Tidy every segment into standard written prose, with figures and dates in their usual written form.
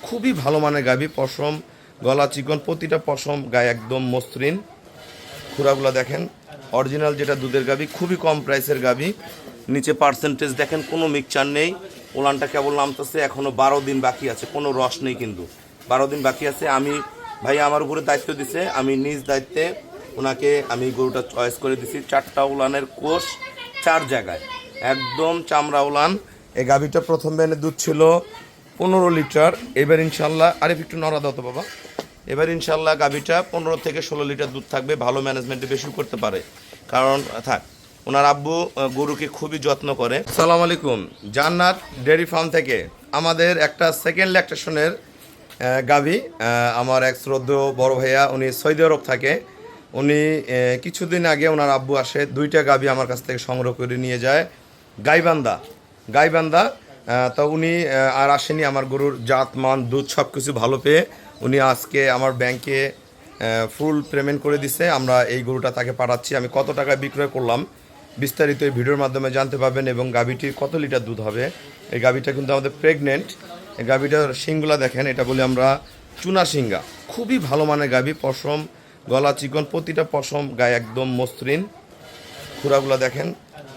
খুবই ভালো মানের গাভী, পশম গলা চিকন, প্রতিটা পশম গায়ে একদম মসৃণ। খুরাগুলো দেখেন, অরিজিনাল যেটা দুধের গাভী, খুবই কম প্রাইসের গাভী। নিচে পার্সেন্টেজ দেখেন, কোনো মিক্সচার নেই। ওলানটা কেবল নামতেছে, এখনও 12 দিন বাকি আছে, কোনো রস নেই কিন্তু। 12 দিন বাকি আছে। আমি ভাই আমার উপরে দায়িত্ব দিছে, আমি নিজ দায়িত্বে ওনাকে আমি গরুটা চয়েস করে দিছি। 4টা উলানের কোষ 4 জায়গায়, একদম চামড়া উলান। এই গাভীটা প্রথম বেনে দুধ ছিল 15 লিটার। এবার ইনশাল্লাহ, আরেফ একটু নড়া দাও তো বাবা। এবার ইনশাল্লাহ গাভীটা 15 থেকে 16 লিটার দুধ থাকবে। ভালো ম্যানেজমেন্টে বেশি করতে পারে, কারণ থাক ওনার আব্বু গরুকে খুবই যত্ন করে। আসসালামু আলাইকুম, জান্নাত ডেয়ারি ফার্ম থেকে আমাদের একটা সেকেন্ড ল্যাকটেশনের গাভী। আমার এক শ্রদ্ধেয় বড় ভাইয়া, উনি সৌদি আরব থাকে। উনি কিছুদিন আগে ওনার আব্বু আসে, 2টা গাভী আমার কাছ থেকে সংগ্রহ করে নিয়ে যায় গাইবান্ধা। তো উনি আর আসেনি। আমার গরুর জাত মান দুধ সব কিছু ভালো পেয়ে উনি আজকে আমার ব্যাংকে ফুল পেমেন্ট করে দিছে। আমরা এই গরুটা তাকে পাঠাচ্ছি। আমি কত টাকায় বিক্রয় করলাম বিস্তারিত এই ভিডিওর মাধ্যমে জানতে পারবেন, এবং গাভীটির কত লিটার দুধ হবে। এই গাভীটা কিন্তু আমাদের প্রেগনেন্ট। এই গাভীটার শিংগুলা দেখেন, এটা বলি আমরা চুনা শিঙ্গা। খুবই ভালো মানের গাভী, পশম গলা চিকন, প্রতিটা পশম গায়ে একদম মসৃণ। খুরাগুলো দেখেন,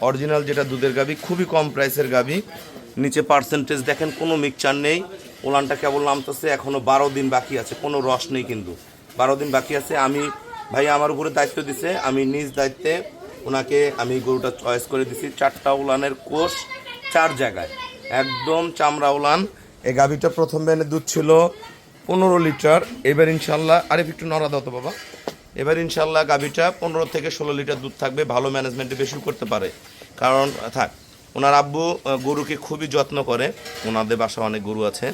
অরিজিনাল যেটা দুধের গাভী, খুবই কম প্রাইসের গাভী। নিচে পার্সেন্টেজ দেখেন, কোনো মিক্সচার নেই। ওলানটা কেবল নামতেছে, এখনও 12 দিন বাকি আছে, কোনো রস নেই কিন্তু। 12 দিন বাকি আছে। আমি ভাই আমার উপরে দায়িত্ব দিছে, আমি নিজ দায়িত্বে ওনাকে আমি গরুটা চয়েস করে দিছি। 4টা উলানের কোষ 4 জায়গায়, একদম চামড়া উলান। এই গাভীটা প্রথম বেনে দুধ ছিল 15 লিটার। এবার ইনশাল্লাহ, আরেফ একটু নড়া দাও তো বাবা। এবার ইনশাল্লাহ গাভীটা 15 থেকে 16 লিটার দুধ থাকবে। ভালো ম্যানেজমেন্টে বেশি করতে পারে, কারণ থাক ওনার আব্বু গরুকে খুবই যত্ন করে। ওনাদের বাসা অনেক গরু আছে।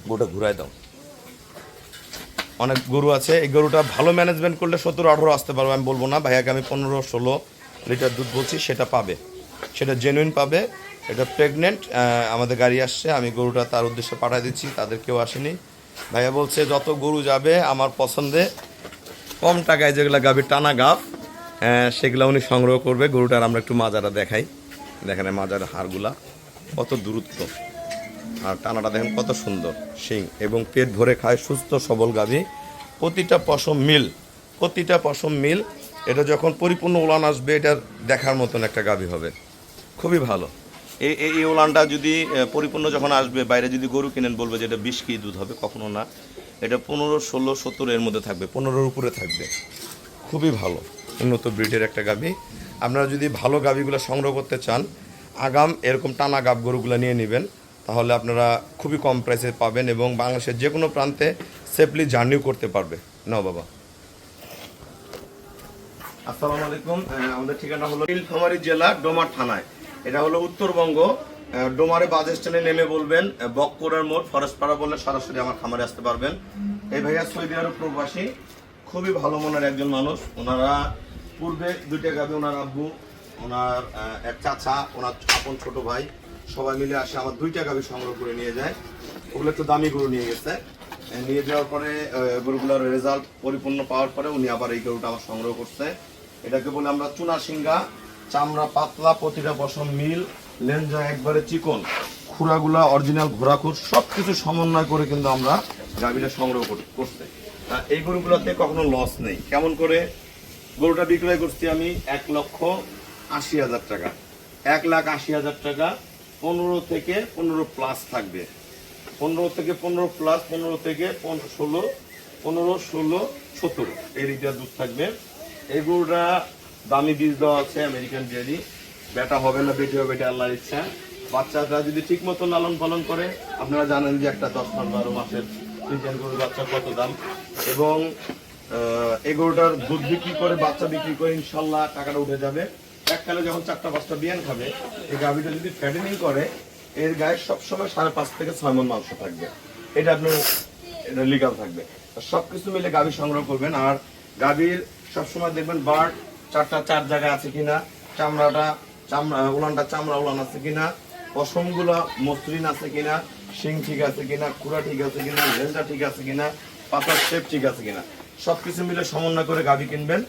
গরুটা ঘুরাই দাও। অনেক গরু আছে। এই গরুটা ভালো ম্যানেজমেন্ট করলে 17-18 আসতে পারবে। আমি বলবো না ভাইয়াকে, আমি 15-16 লিটার দুধ বলছি, সেটা পাবে, সেটা জেনুইন পাবে। এটা প্রেগনেন্ট। আমাদের গাড়ি আসছে, আমি গরুটা তার উদ্দেশ্যে পাঠিয়ে দিচ্ছি, তাদের কেউ আসেনি। ভাইয়া বলছে যত গরু যাবে আমার পছন্দে, কম টাকায় যেগুলো গাভীর টানা গাভ, সেগুলো উনি সংগ্রহ করবে। গরুটার আমরা একটু মাজারা দেখাই। দেখেন মাজার হাড়গুলা কত দূরত্ব, আর টানাটা দেখেন কত সুন্দর শিং, এবং পেট ভরে খায়, সুস্থ সবল গাভী। প্রতিটা পশম মিল। এটা যখন পরিপূর্ণ উলান আসবে, এটার দেখার মতন একটা গাভী হবে, খুবই ভালো। এই উলানটা যদি পরিপূর্ণ যখন আসবে, বাইরে যদি গরু কিনেন বলবে যে এটা 20 কেজি দুধ হবে, কখনো না। এটা 15, 16, 17 এর মধ্যে থাকবে, 15-র উপরে থাকবে। খুবই ভালো উন্নত ব্রিডের একটা গাভী। আপনারা যদি ভালো গাভীগুলো সংগ্রহ করতে চান, আগাম এরকম টানা গাভ গরুগুলো নিয়ে নেবেন, তাহলে আপনারা খুবই কম প্রাইসে পাবেন, এবং বাংলাদেশের যে কোনো প্রান্তে সেফলি জার্নিও করতে পারবে। নাও বাবা। আসসালামু আলাইকুম। আমাদের ঠিকানা হলো নীলফামারী জেলা ডোমার থানায়। এটা হলো উত্তরবঙ্গ। ডোমারে বাস স্ট্যান্ডে নেমে বলবেন বকপুরের মোড়, ফরেস্টপাড়া বললে সরাসরি আমার খামারে আসতে পারবেন। এই ভাইয়া সৌদি আরব প্রবাসী, খুবই ভালো মনের একজন মানুষ। ওনারা পূর্বে 2টা গাভী, ওনার আব্বু, ওনার এক চাচা, ওনার আপন ছোট ভাই, সবাই মিলে আসে আমার 2টা গাভী সংগ্রহ করে নিয়ে যায়। ওগুলো একটু দামি গরু নিয়ে গেছে। নিয়ে যাওয়ার পরে গরুগুলোর রেজাল্ট পরিপূর্ণ পাওয়ার পরে উনি আবার এই গরুটা আমার সংগ্রহ করছে। এটাকে বলে আমরা চুনা সিঙ্গা, চামড়া পাতলা, প্রতিটা পশম মিল, লেঞ্জা একবারে চিকন, খুরাগুলা অরিজিনাল ঘোড়াখুর, সব কিছু সমন্বয় করে কিন্তু আমরা গাভীটা সংগ্রহ করতে। এই গরুগুলোতে কখনো লস নেই। কেমন করে গরুটা বিক্রয় করছি আমি? 1,80,000 টাকা। 1,80,000 টাকা। 15 থেকে 15 প্লাস থাকবে, 15 থেকে 15 প্লাস, 15 থেকে 16, 15, 16, 17 এই লিটার দুধ থাকবে। এই গরুটা দামি বীজ দেওয়া আছে, আমেরিকান ডেয়ারি। বেটা হবে না বেটি হবে, এটা আল্লাহর ইচ্ছা। বাচ্চাটা যদি ঠিক মতো লালন পালন করে, আপনারা জানেন যে একটা 10 মাস 12 মাসের ফ্রিজিয়ান গরুর বাচ্চা কত দাম। এবং এই গরুটার দুধ বিক্রি করে, বাচ্চা বিক্রি করে ইনশাল্লাহ টাকাটা উঠে যাবে। এককালে যখন 4টা-5টা বিয়ান খাবে, এই গাভীটা যদি ফ্যাটেনিং করে, এর গায়ে সবসময় 5.5 থেকে 6 মণ মাংস থাকবে। এটা আপনার এটা লিগাল থাকবে। সবকিছু মিলে গাভী সংগ্রহ করবেন। আর গাভীর সবসময় দেখবেন বার্ড 4টা 4 জায়গায় আছে কিনা, উলানটা চামড়া উলান আছে কিনা, পশমগুলো মসৃণ আছে কিনা, শিং ঠিক আছে কিনা, খুরা ঠিক আছে কিনা, লেজটা ঠিক আছে কিনা, পাতার শেপ ঠিক আছে কিনা, সবকিছু মিলে সমন্বয় করে গাভী কিনবেন,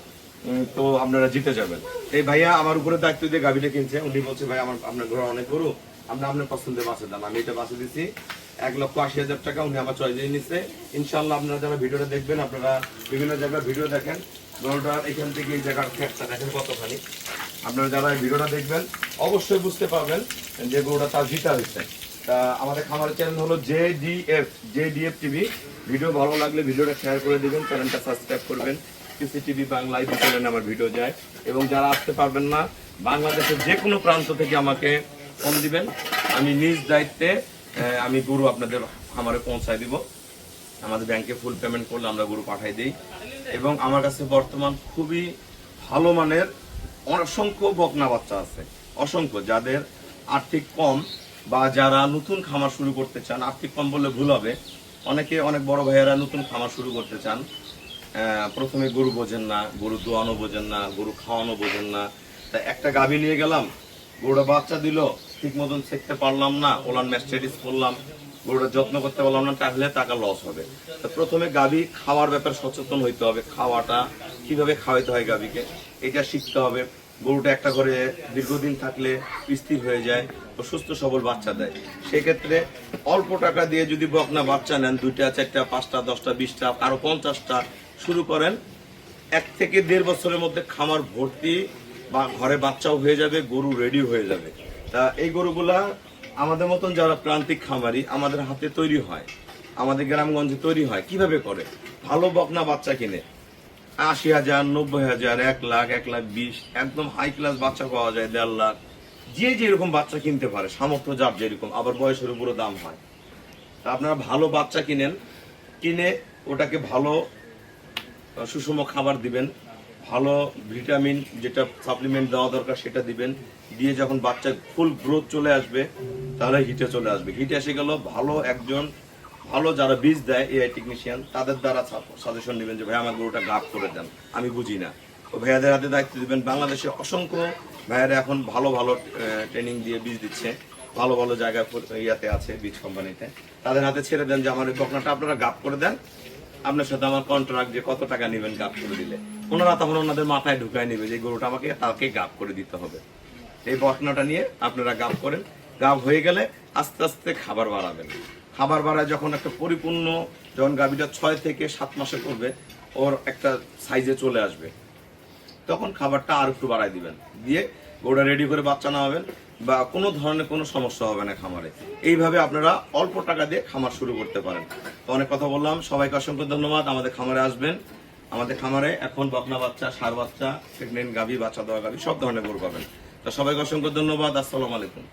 তো আপনারা জিতে যাবেন। এই ভাইয়া আমার উপরে দায়িত্ব দিয়ে গাভীটা কিনছে। উনি বলছে ভাই আপনার ঘরে অনেক গরু, আপনার পছন্দের বাসে দেন। আমি এটা বাসে দিচ্ছি। 1,80,000 টাকা উনি আমার চয়েস দিয়ে নিচ্ছে। ইনশাল্লাহ আপনারা যারা ভিডিওটা দেখবেন, আপনারা বিভিন্ন জায়গায় ভিডিও দেখেন, গরুটার এখান থেকে এই জায়গার ফ্যাটটা দেখেন কতখানি। আপনারা যারা এই ভিডিওটা দেখবেন অবশ্যই বুঝতে পারবেন যে গরুটা তার জিতা হয়েছে। তা আমাদের খামারের চ্যানেল হলো জেডিএফ টিভি। ভিডিও ভালো লাগলে ভিডিওটা শেয়ার করে দিবেন, চ্যানেলটা সাবস্ক্রাইব করবেন। টিভি বাংলায় চ্যানেলে আমার ভিডিও যায়। এবং যারা আসতে পারবেন না, বাংলাদেশের যে কোনো প্রান্ত থেকে আমাকে ফোন দিবেন, আমি নিজ দায়িত্বে আমি গরু আপনাদের খামারে পৌঁছায় দিব। আমাদের ব্যাংকে ফুল পেমেন্ট করলে আমরা গরু পাঠাই দিই। এবং আমার কাছে বর্তমান খুবই ভালো মানের অসংখ্য বকনা বাচ্চা আছে, অসংখ্য। যাদের আর্থিক কম বা যারা নতুন খামার শুরু করতে চান, আর্থিক কম বললে ভুল হবে, অনেক বড় ভাইয়েরা নতুন খামার শুরু করতে চান, প্রথমে গরু বোঝেন না, গরু দোয়ানো বোঝেন না, গরু খাওয়ানো বোঝেন না। তাই একটা গাভী নিয়ে গেলাম, গরুটা বাচ্চা দিল, ঠিক মতন শিখতে পারলাম না, ওলান ম্যাস্টাইটিস করলাম, গরুটা যত্ন করতে পারলাম না, তাহলে টাকা লস হবে। তো প্রথমে গাভী খাওয়ার ব্যাপারে সচেতন হইতে হবে, খাওয়াটা কিভাবে খাওয়াইতে হয় গাভীকে এটা শিখতে হবে। গরুটা একটা করে দীর্ঘদিন থাকলে স্থির হয়ে যায় ও সুস্থ সবল বাচ্চা দেয়। সেক্ষেত্রে অল্প টাকা দিয়ে যদি বকনা বাচ্চা নেন, 2টা 4টা 5টা 10টা 20টা আরো 50টা শুরু করেন, 1 থেকে 1.5 বছরের মধ্যে খামার ভর্তি বা ঘরে বাচ্চাও হয়ে যাবে, গরু রেডি হয়ে যাবে। তা এই গরুগুলা আমাদের মতন যারা প্রান্তিক খামারি, আমাদের হাতে তৈরি হয়, আমাদের গ্রামগঞ্জে তৈরি হয়। কিভাবে করে? ভালো বকনা বাচ্চা কিনে 80,000, 90,000, 1 লাখ, 1,20,000, একদম হাই ক্লাস বাচ্চা পাওয়া যায় 1.5 লাখ। যে যেরকম বাচ্চা কিনতে পারে, সামর্থ্য যার যেরকম, আবার বয়সের উপরও দাম হয়। তা আপনারা ভালো বাচ্চা কিনে ওটাকে ভালো সুষম খাবার দিবেন, ভালো ভিটামিন যেটা সাপ্লিমেন্ট দেওয়া দরকার সেটা দিবেন। দিয়ে যখন বাচ্চা ফুল গ্রোথ চলে আসবে, তাহলে হিটে চলে আসবে। হিটে এসে গেল, ভালো যারা বীজ দেয় এআই টেকনিশিয়ান, তাদের দ্বারা সাজেশন নেবেন যে ভাই আমার গরুটা গাপ করে দেন, আমি বুঝি না। তো ভাইয়াদের হাতে দায়িত্ব দিবেন। বাংলাদেশে অসংখ্য ভাইয়ারা এখন ভালো ট্রেনিং দিয়ে বীজ দিচ্ছে, ভালো জায়গায় ইয়াতে আছে বীজ কোম্পানিতে। তাদের হাতে ছেড়ে দেন যে আমার এই বকনাটা আপনারা গাপ করে দেন, আপনার সাথে আমার কন্ট্রাক্ট যে কত টাকা নেবেন গাপ করে দিলে। ওনারা তখন ওনাদের মাথায় ঢুকায় নেবে যে গরুটা আমাকে তাকে গাপ করে দিতে হবে। এই বকনাটা নিয়ে আপনারা গাপ করেন, গাপ হয়ে গেলে আস্তে আস্তে খাবার বাড়াবেন। খাবার বাড়ায় যখন একটা পরিপূর্ণ, যখন গাভীটা 6 থেকে 7 মাসে করবে, ওর একটা সাইজে চলে আসবে, তখন খাবারটা আর একটু বাড়াই দিবেন। দিয়ে গরুটা রেডি করে বাচ্চা নামাবেন, বা কোনো ধরনের কোনো সমস্যা হবে না খামারে। এইভাবে আপনারা অল্প টাকা দিয়ে খামার শুরু করতে পারেন। তো অনেক কথা বললাম, সবাইকে অসংখ্য ধন্যবাদ। আমাদের খামারে আসবেন। আমাদের খামারে এখন বকনা বাচ্চা, ষাঁড় বাচ্চা, প্রেগনেন্ট গাভী, বাচ্চা দেওয়া গাভী, সব ধরনের গরু পাবেন। তো সবাইকে অসংখ্য ধন্যবাদ। আসসালামু আলাইকুম।